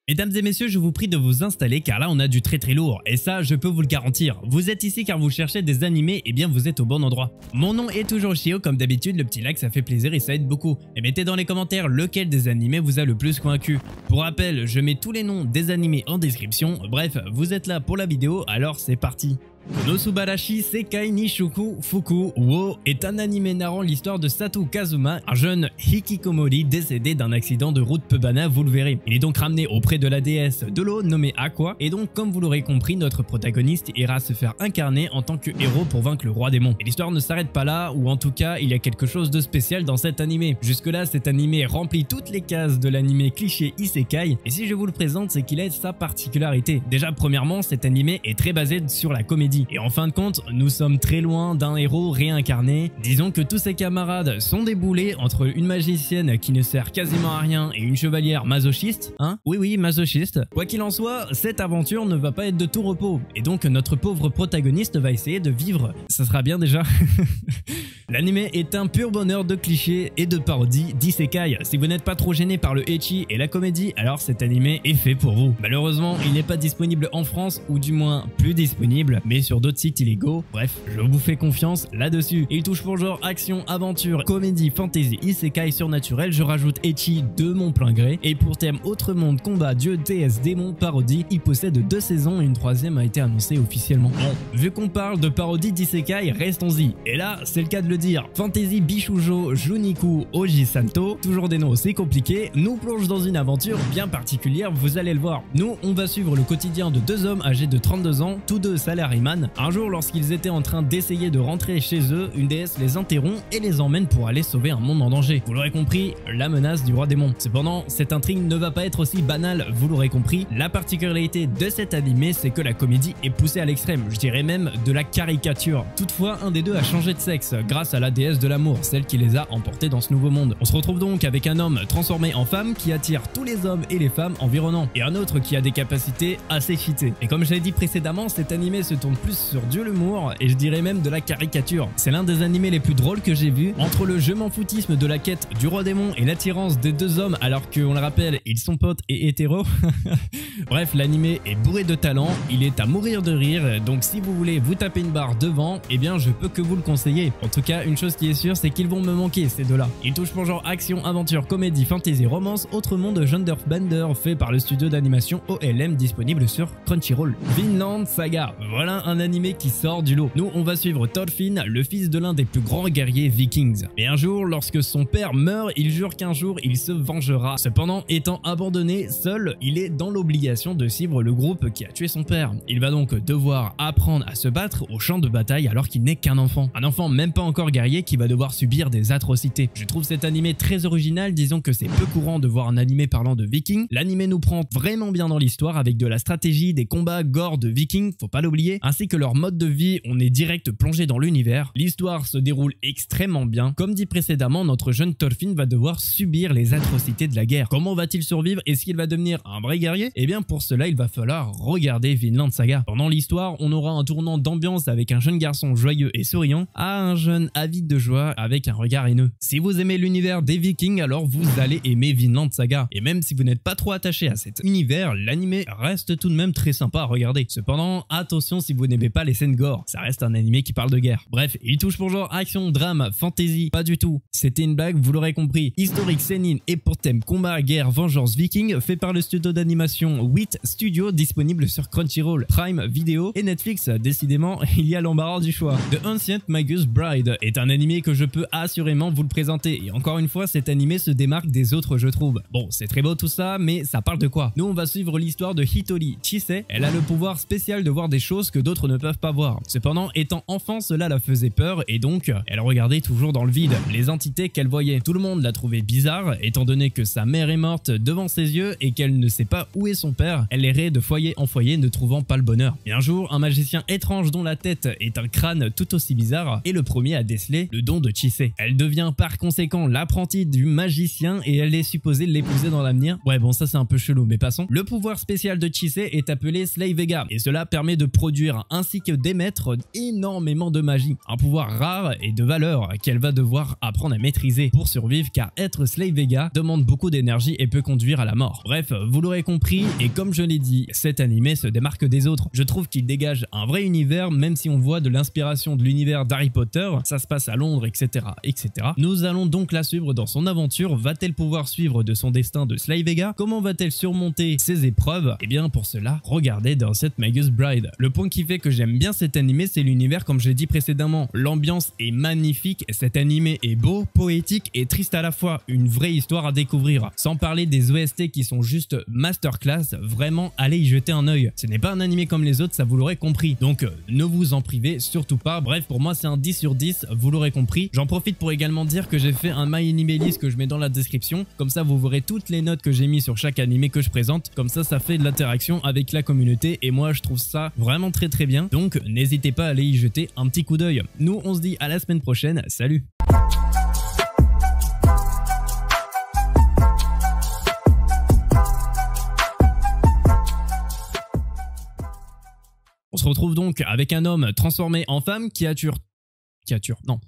Mesdames et messieurs, je vous prie de vous installer car là on a du très lourd et ça je peux vous le garantir. Vous êtes ici car vous cherchez des animés et bien vous êtes au bon endroit. Mon nom est toujours Chio, comme d'habitude le petit like ça fait plaisir et ça aide beaucoup. Et mettez dans les commentaires lequel des animés vous a le plus convaincu. Pour rappel, je mets tous les noms des animés en description. Bref, vous êtes là pour la vidéo, alors c'est parti. Konosubarashi Sekai ni Shuku Fuku wo est un animé narrant l'histoire de Sato Kazuma, un jeune hikikomori décédé d'un accident de route peu banal, vous le verrez. Il est donc ramené auprès de la déesse de l'eau nommée Aqua, et donc comme vous l'aurez compris, notre protagoniste ira se faire incarner en tant que héros pour vaincre le roi démon. Et l'histoire ne s'arrête pas là, ou en tout cas il y a quelque chose de spécial dans cet animé. Jusque là cet animé remplit toutes les cases de l'animé cliché isekai, et si je vous le présente c'est qu'il a sa particularité. Déjà premièrement, cet animé est très basé sur la comédie. Et en fin de compte, nous sommes très loin d'un héros réincarné. Disons que tous ses camarades sont déboulés entre une magicienne qui ne sert quasiment à rien et une chevalière masochiste. Hein? Oui, masochiste. Quoi qu'il en soit, cette aventure ne va pas être de tout repos. Et donc notre pauvre protagoniste va essayer de vivre. Ça sera bien déjà. L'anime est un pur bonheur de clichés et de parodies d'isekai. Si vous n'êtes pas trop gêné par le ecchi et la comédie, alors cet anime est fait pour vous. Malheureusement, il n'est pas disponible en France, ou du moins plus disponible, mais sur d'autres sites illégaux. Bref, je vous fais confiance là-dessus. Il touche pour genre action, aventure, comédie, fantasy, isekai, surnaturel. Je rajoute ecchi de mon plein gré. Et pour thème autre monde, combat, dieu, déesse, démon, parodie, il possède 2 saisons et une 3e a été annoncée officiellement. Bon, vu qu'on parle de parodie d'isekai, restons-y. Et là, c'est le cas de le dire. Fantasy Bishujo Juniku Oji Santo, toujours des noms aussi compliqués, nous plonge dans une aventure bien particulière, vous allez le voir. Nous, on va suivre le quotidien de 2 hommes âgés de 32 ans, tous deux salaryman. Un jour, lorsqu'ils étaient en train d'essayer de rentrer chez eux, une déesse les interrompt et les emmène pour aller sauver un monde en danger. Vous l'aurez compris, la menace du roi démon. Cependant, cette intrigue ne va pas être aussi banale, vous l'aurez compris. La particularité de cet animé, c'est que la comédie est poussée à l'extrême, je dirais même de la caricature. Toutefois, un des deux a changé de sexe grâce à la déesse de l'amour, celle qui les a emportés dans ce nouveau monde. On se retrouve donc avec un homme transformé en femme qui attire tous les hommes et les femmes environnants, et un autre qui a des capacités assez cheatées. Et comme je l'ai dit précédemment, cet animé se tourne plus sur de l'humour et je dirais même de la caricature. C'est l'un des animés les plus drôles que j'ai vu. Entre le je m'en foutisme de la quête du roi démon et l'attirance des 2 hommes alors qu'on le rappelle, ils sont potes et hétéros. Bref, l'animé est bourré de talent, il est à mourir de rire, donc si vous voulez vous taper une barre devant, eh bien je peux que vous le conseiller. En tout cas, une chose qui est sûre, c'est qu'ils vont me manquer ces deux-là. Ils touchent pour genre action, aventure, comédie, fantasy, romance, autre monde Genderbender fait par le studio d'animation OLM disponible sur Crunchyroll. Vinland Saga, voilà un animé qui sort du lot. Nous, on va suivre Thorfinn, le fils de l'un des plus grands guerriers vikings. Et un jour, lorsque son père meurt, il jure qu'un jour, il se vengera. Cependant, étant abandonné, seul, il est dans l'obligation de suivre le groupe qui a tué son père. Il va donc devoir apprendre à se battre au champ de bataille alors qu'il n'est qu'un enfant. Un enfant même pas encore guerrier qui va devoir subir des atrocités. Je trouve cet animé très original, disons que c'est peu courant de voir un animé parlant de vikings. L'animé nous prend vraiment bien dans l'histoire avec de la stratégie, des combats gore de vikings, faut pas l'oublier, ainsi que leur mode de vie, on est direct plongé dans l'univers. L'histoire se déroule extrêmement bien. Comme dit précédemment, notre jeune Thorfinn va devoir subir les atrocités de la guerre. Comment va-t-il survivre? Est-ce qu'il va devenir un vrai guerrier? Eh bien pour cela, il va falloir regarder Vinland Saga. Pendant l'histoire, on aura un tournant d'ambiance avec un jeune garçon joyeux et souriant à un jeune avide de joie avec un regard haineux. Si vous aimez l'univers des vikings, alors vous allez aimer Vinland Saga. Et même si vous n'êtes pas trop attaché à cet univers, l'animé reste tout de même très sympa à regarder. Cependant, attention si vous n'aimez pas les scènes gore, ça reste un animé qui parle de guerre. Bref, il touche pour genre action, drame, fantasy, pas du tout. C'était une blague, vous l'aurez compris. Historique, sénine et pour thème combat, guerre, vengeance, viking, fait par le studio d'animation 8 Studio, disponible sur Crunchyroll, Prime Video et Netflix. Décidément, il y a l'embarras du choix. The Ancient Magus Bride est un animé que je peux assurément vous le présenter. Et encore une fois, cet animé se démarque des autres, je trouve. Bon, c'est très beau tout ça, mais ça parle de quoi? Nous, on va suivre l'histoire de Hitori Chise. Elle a le pouvoir spécial de voir des choses que d'autres ne peuvent pas voir. Cependant, étant enfant, cela la faisait peur et donc, elle regardait toujours dans le vide les entités qu'elle voyait. Tout le monde la trouvait bizarre, étant donné que sa mère est morte devant ses yeux et qu'elle ne sait pas où est son père. Elle errait de foyer en foyer, ne trouvant pas le bonheur. Et un jour, un magicien étrange dont la tête est un crâne tout aussi bizarre est le premier à déceler le don de Chise. Elle devient par conséquent l'apprentie du magicien et elle est supposée l'épouser dans l'avenir. Ouais bon ça c'est un peu chelou mais passons. Le pouvoir spécial de Chise est appelé Slay Vega et cela permet de produire ainsi que d'émettre énormément de magie. Un pouvoir rare et de valeur qu'elle va devoir apprendre à maîtriser pour survivre car être Slay Vega demande beaucoup d'énergie et peut conduire à la mort. Bref, vous l'aurez compris et comme je l'ai dit, cet animé se démarque des autres. Je trouve qu'il dégage un vrai univers même si on voit de l'inspiration de l'univers d'Harry Potter, ça se passe à Londres etc. etc. Nous allons donc la suivre dans son aventure, va-t-elle pouvoir suivre de son destin de Slay Vega? Comment va-t-elle surmonter ses épreuves? Et bien pour cela, regardez dans cette Magus Bride. Le point qui fait que j'aime bien cet animé c'est l'univers comme je l'ai dit précédemment. L'ambiance est magnifique, cet animé est beau, poétique et triste à la fois, une vraie histoire à découvrir. Sans parler des OST qui sont juste masterclass, vraiment allez y jeter un œil. Ce n'est pas un animé comme les autres, ça vous l'aurez compris. Donc ne vous en privez surtout pas. Bref, pour moi c'est un 10 sur 10, vous l'aurez compris. J'en profite pour également dire que j'ai fait un My Anime List que je mets dans la description. Comme ça vous verrez toutes les notes que j'ai mis sur chaque animé que je présente. Comme ça fait de l'interaction avec la communauté et moi je trouve ça vraiment très bien. Donc n'hésitez pas à aller y jeter un petit coup d'œil. Nous on se dit à la semaine prochaine, salut! On se retrouve donc avec un homme transformé en femme non,